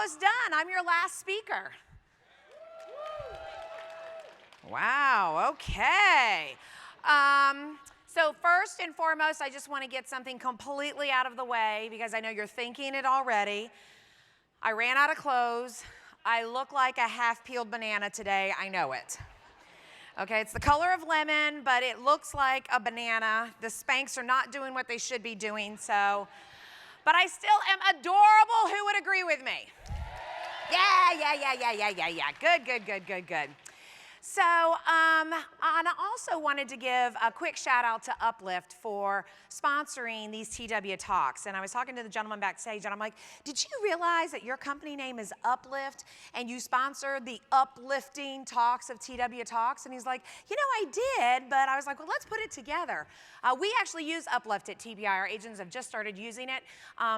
almost done. I'm your last speaker. Wow, okay. So first and foremost, I just want to get something completely out of the way because I know you're thinking it already. I ran out of clothes. I look like a half-peeled banana today. I know it. Okay, it's the color of lemon, but it looks like a banana. The Spanx are not doing what they should be doing, so. But I still am adorable. Who would agree with me? Yeah. Good. So, and I also wanted to give a quick shout out to Uplift for sponsoring these TW Talks. And I was talking to the gentleman backstage and I'm like, did you realize that your company name is Uplift and you sponsored the uplifting talks of TW Talks? And he's like, you know, I did, but I was like, well, let's put it together. We actually use Uplift at TBI. Our agents have just started using it,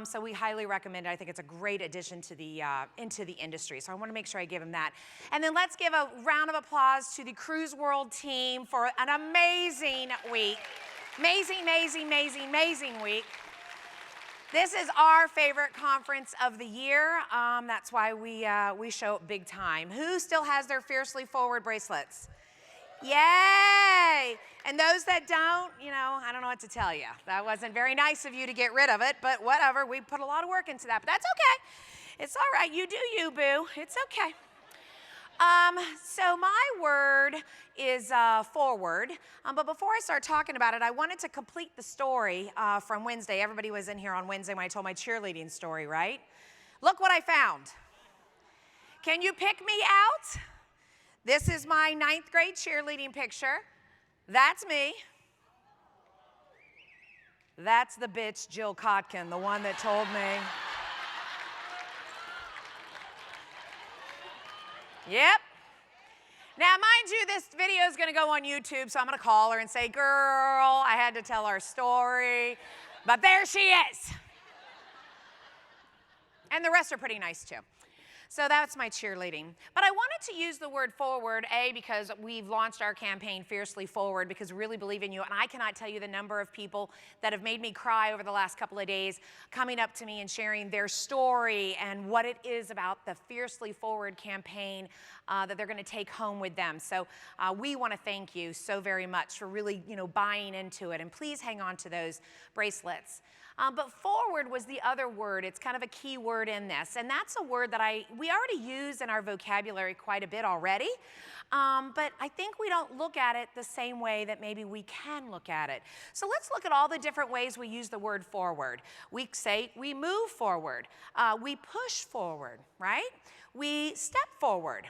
so we highly recommend it. I think it's a great addition to the into the industry. So I want to make sure I give him that. And then let's give a round of applause to the CruiseWorld team for an amazing week. Amazing week. This is our favorite conference of the year. That's why we show up big time. Who still has their Fiercely Forward bracelets? Yay! And those that don't, you know, I don't know what to tell you. That wasn't very nice of you to get rid of it, but whatever. We put a lot of work into that, but that's okay. It's all right. You do you, boo. It's okay. So my word is forward, but before I start talking about it, I wanted to complete the story from Wednesday. Everybody was in here on Wednesday when I told my cheerleading story, right? Look what I found. Can you pick me out? This is my 9th grade cheerleading picture. That's me. That's the bitch, Jill Kotkin, the one that told me. Yep. Now, mind you, this video is going to go on YouTube, so I'm going to call her and say, girl, I had to tell our story, but there she is. And the rest are pretty nice, too. So that's my cheerleading. But I wanted to use the word forward, A, because we've launched our campaign Fiercely Forward because we really believe in you. And I cannot tell you the number of people that have made me cry over the last couple of days coming up to me and sharing their story and what it is about the Fiercely Forward campaign that they're going to take home with them. So we want to thank you so very much for really, buying into it. And please hang on to those bracelets. But forward was the other word. It's kind of a key word in this. And that's a word that we already use in our vocabulary quite a bit already. But I think we don't look at it the same way that maybe we can look at it. So let's look at all the different ways we use the word forward. We say we move forward. We push forward, right? We step forward.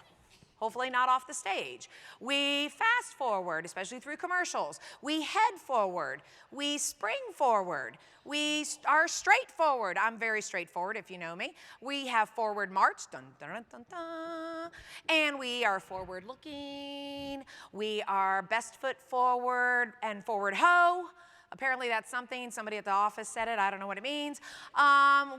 Hopefully not off the stage. We fast forward, especially through commercials. We head forward. We spring forward. We are straightforward. I'm very straightforward if you know me. We have forward march, dun, dun, dun, dun, dun. And we are forward looking. We are best foot forward and forward ho. Apparently that's something, somebody at the office said it, I don't know what it means.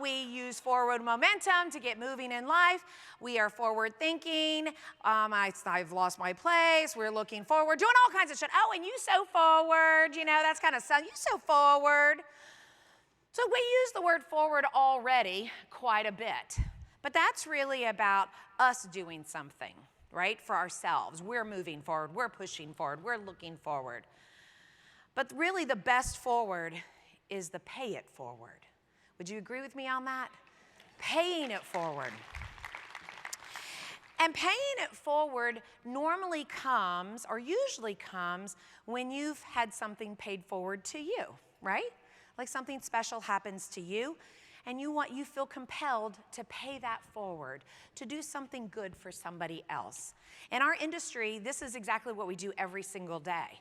We use forward momentum to get moving in life. We are forward thinking. I've lost my place. We're looking forward, doing all kinds of shit. Oh, and you so forward, that's kind of stuff. You so forward. So we use the word forward already quite a bit. But that's really about us doing something, right, for ourselves. We're moving forward. We're pushing forward. We're looking forward. But really the best forward is the pay it forward. Would you agree with me on that? Paying it forward. And paying it forward normally comes, or usually comes, when you've had something paid forward to you, right? Like something special happens to you, and you feel compelled to pay that forward, to do something good for somebody else. In our industry, this is exactly what we do every single day.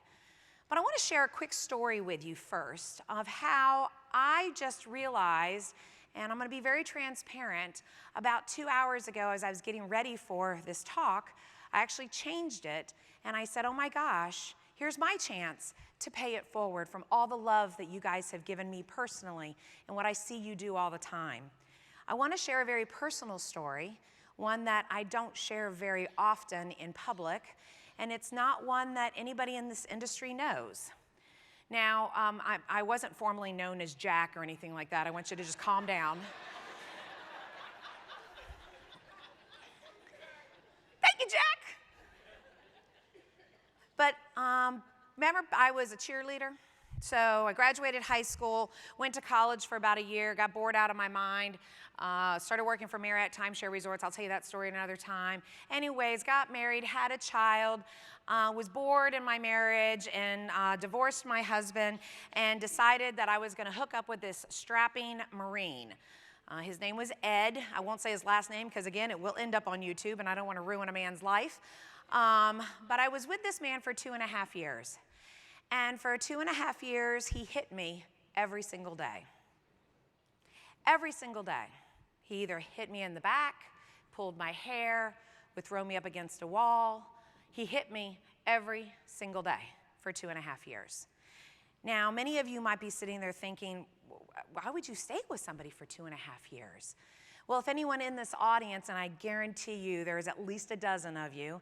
But I want to share a quick story with you first of how I just realized, and I'm going to be very transparent, about 2 hours ago as I was getting ready for this talk, I actually changed it, and I said, oh my gosh, here's my chance to pay it forward from all the love that you guys have given me personally and what I see you do all the time. I want to share a very personal story, one that I don't share very often in public, and it's not one that anybody in this industry knows. Now, I wasn't formally known as Jack or anything like that. I want you to just calm down. Remember, I was a cheerleader. So I graduated high school, went to college for about a year, got bored out of my mind, started working for Marriott Timeshare Resorts. I'll tell you that story another time. Anyways, got married, had a child, was bored in my marriage, and divorced my husband, and decided that I was going to hook up with this strapping Marine. His name was Ed. I won't say his last name because, again, it will end up on YouTube, and I don't want to ruin a man's life. But I was with this man for 2.5 years. And for 2.5 years, he hit me every single day. Every single day. He either hit me in the back, pulled my hair, would throw me up against a wall. He hit me every single day for 2.5 years. Now, many of you might be sitting there thinking, why would you stay with somebody for 2.5 years? Well, if anyone in this audience, and I guarantee you there's at least a dozen of you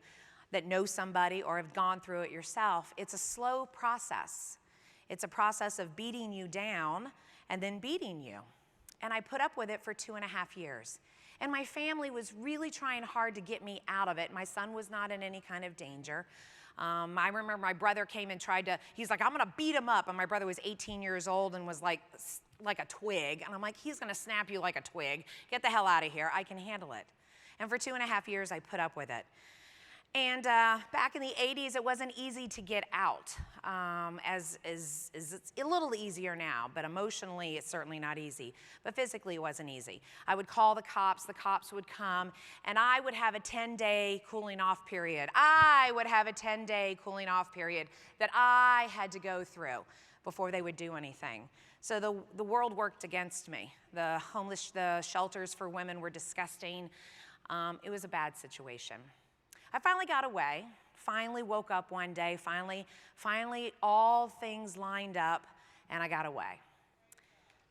that know somebody or have gone through it yourself, it's a slow process. It's a process of beating you down and then beating you. And I put up with it for 2.5 years. And my family was really trying hard to get me out of it. My son was not in any kind of danger. I remember my brother came and he's like, I'm gonna beat him up. And my brother was 18 years old and was like a twig. And I'm like, he's gonna snap you like a twig. Get the hell out of here, I can handle it. And for 2.5 years, I put up with it. And back in the 80s, it wasn't easy to get out, as it's a little easier now, but emotionally, it's certainly not easy. But physically, it wasn't easy. I would call the cops would come, and I would have a 10-day cooling off period. I would have a 10-day cooling off period that I had to go through before they would do anything. So the world worked against me. The shelters for women were disgusting. It was a bad situation. I finally got away, finally woke up one day, finally all things lined up, and I got away.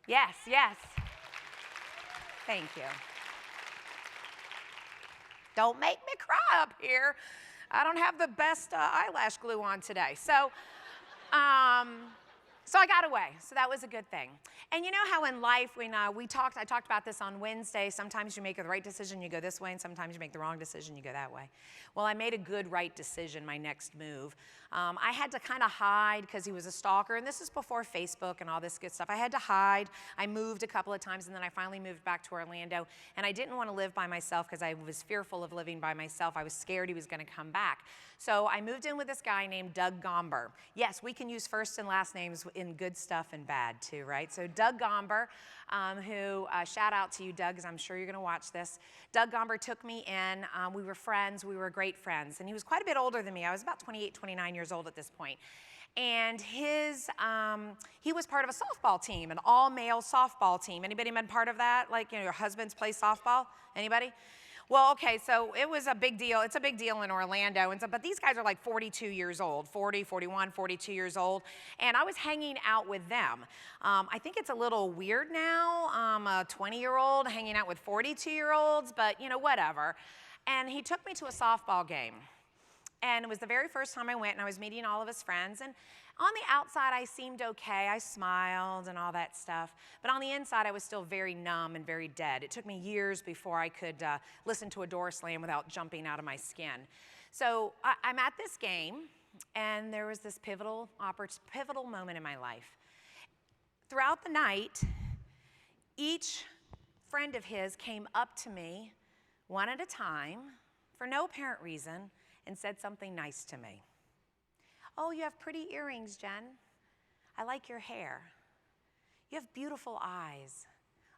Yes. Thank you. Don't make me cry up here. I don't have the best eyelash glue on today. So I got away, so that was a good thing. And you know how in life, when I talked about this on Wednesday, sometimes you make the right decision, you go this way, and sometimes you make the wrong decision, you go that way. Well, I made a good right decision, my next move. I had to kind of hide because he was a stalker, and this is before Facebook and all this good stuff. I had to hide. I moved a couple of times, and then I finally moved back to Orlando, and I didn't want to live by myself because I was fearful of living by myself. I was scared he was going to come back. So I moved in with this guy named Doug Gomber. Yes, we can use first and last names in good stuff and bad too, right? So Doug Gomber, shout out to you, Doug, because I'm sure you're going to watch this. Doug Gomber took me in. We were friends. We were great friends. And he was quite a bit older than me. I was about 28, 29 years old at this point. And he was part of a softball team, an all-male softball team. Anybody been part of that? Like, your husbands play softball? Anybody? Well, okay, so it was a big deal. It's a big deal in Orlando. But these guys are like 42 years old, 40, 41, 42 years old. And I was hanging out with them. I think it's a little weird now, a 20-year-old hanging out with 42-year-olds, but, whatever. And he took me to a softball game. And it was the very first time I went, and I was meeting all of his friends. And on the outside, I seemed okay. I smiled and all that stuff. But on the inside, I was still very numb and very dead. It took me years before I could listen to a door slam without jumping out of my skin. So I'm at this game, and there was this pivotal moment in my life. Throughout the night, each friend of his came up to me one at a time for no apparent reason and said something nice to me. Oh, you have pretty earrings, Jen. I like your hair. You have beautiful eyes.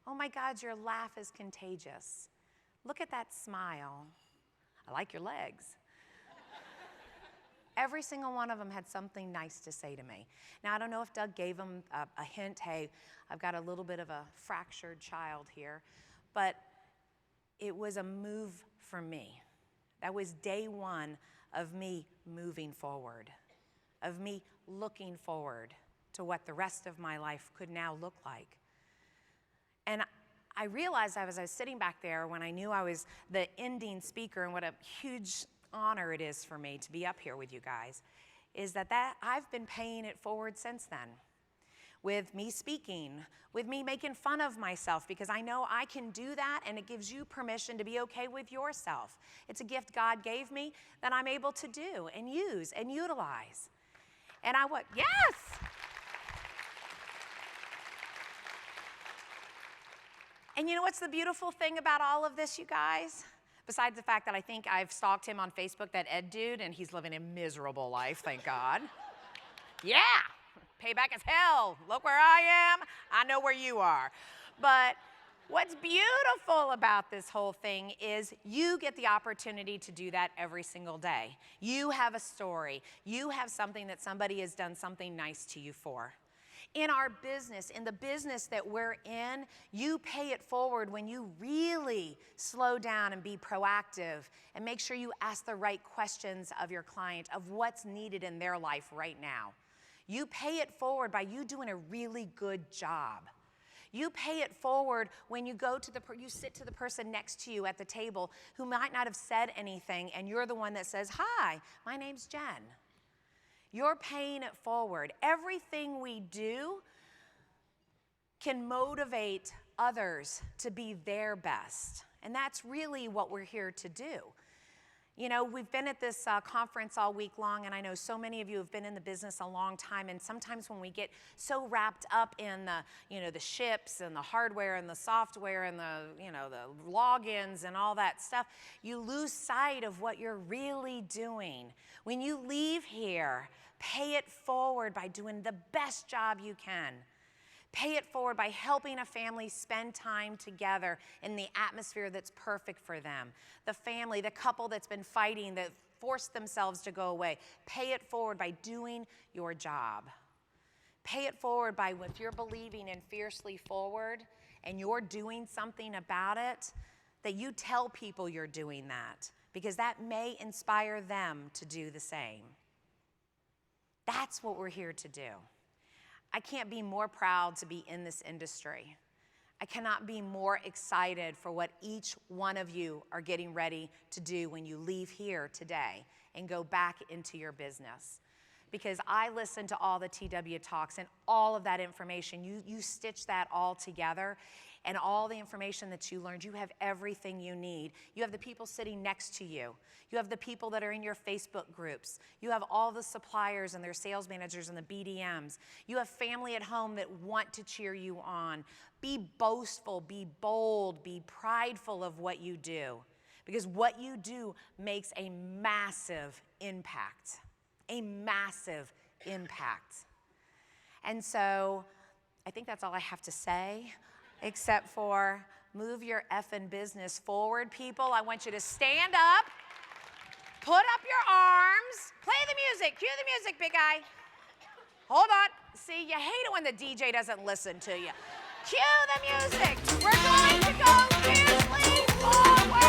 Oh my God, your laugh is contagious. Look at that smile. I like your legs. Every single one of them had something nice to say to me. Now, I don't know if Doug gave them a hint, hey, I've got a little bit of a fractured child here, but it was a move for me. That was day one of me moving forward, of me looking forward to what the rest of my life could now look like. And I realized as I was sitting back there when I knew I was the ending speaker, and what a huge honor it is for me to be up here with you guys, is that I've been paying it forward since then. With me speaking, with me making fun of myself, because I know I can do that, and it gives you permission to be okay with yourself. It's a gift God gave me that I'm able to do and use and utilize. And I would, yes. And you know what's the beautiful thing about all of this, you guys? Besides the fact that I think I've stalked him on Facebook, that Ed dude, and he's living a miserable life, thank God. Yeah, payback is hell. Look where I am, I know where you are. But what's beautiful about this whole thing is you get the opportunity to do that every single day. You have a story. You have something that somebody has done something nice to you for. In our business, in the business that we're in, you pay it forward when you really slow down and be proactive and make sure you ask the right questions of your client, of what's needed in their life right now. You pay it forward by you doing a really good job. You pay it forward when you go to you sit to the person next to you at the table who might not have said anything, and you're the one that says, "Hi, my name's Jen." You're paying it forward. Everything we do can motivate others to be their best. And that's really what we're here to do. You know, we've been at this conference all week long, and I know so many of you have been in the business a long time, and sometimes when we get so wrapped up in the ships and the hardware and the software and the logins and all that stuff, you lose sight of what you're really doing. When you leave here, pay it forward by doing the best job you can. Pay it forward by helping a family spend time together in the atmosphere that's perfect for them. The family, the couple that's been fighting, that forced themselves to go away. Pay it forward by doing your job. Pay it forward by, if you're believing in Fiercely Forward and you're doing something about it, that you tell people you're doing that, because that may inspire them to do the same. That's what we're here to do. I can't be more proud to be in this industry. I cannot be more excited for what each one of you are getting ready to do when you leave here today and go back into your business. Because I listen to all the TW Talks and all of that information. You stitch that all together, and all the information that you learned, you have everything you need. You have the people sitting next to you. You have the people that are in your Facebook groups. You have all the suppliers and their sales managers and the BDMs. You have family at home that want to cheer you on. Be boastful, be bold, be prideful of what you do, because what you do makes a massive impact. A massive impact. And so I think that's all I have to say, except for move your effing business forward, people. I want you to stand up, put up your arms, play the music, cue the music, big guy. Hold on. See, you hate it when the DJ doesn't listen to you. Cue the music. We're going to go fiercely forward.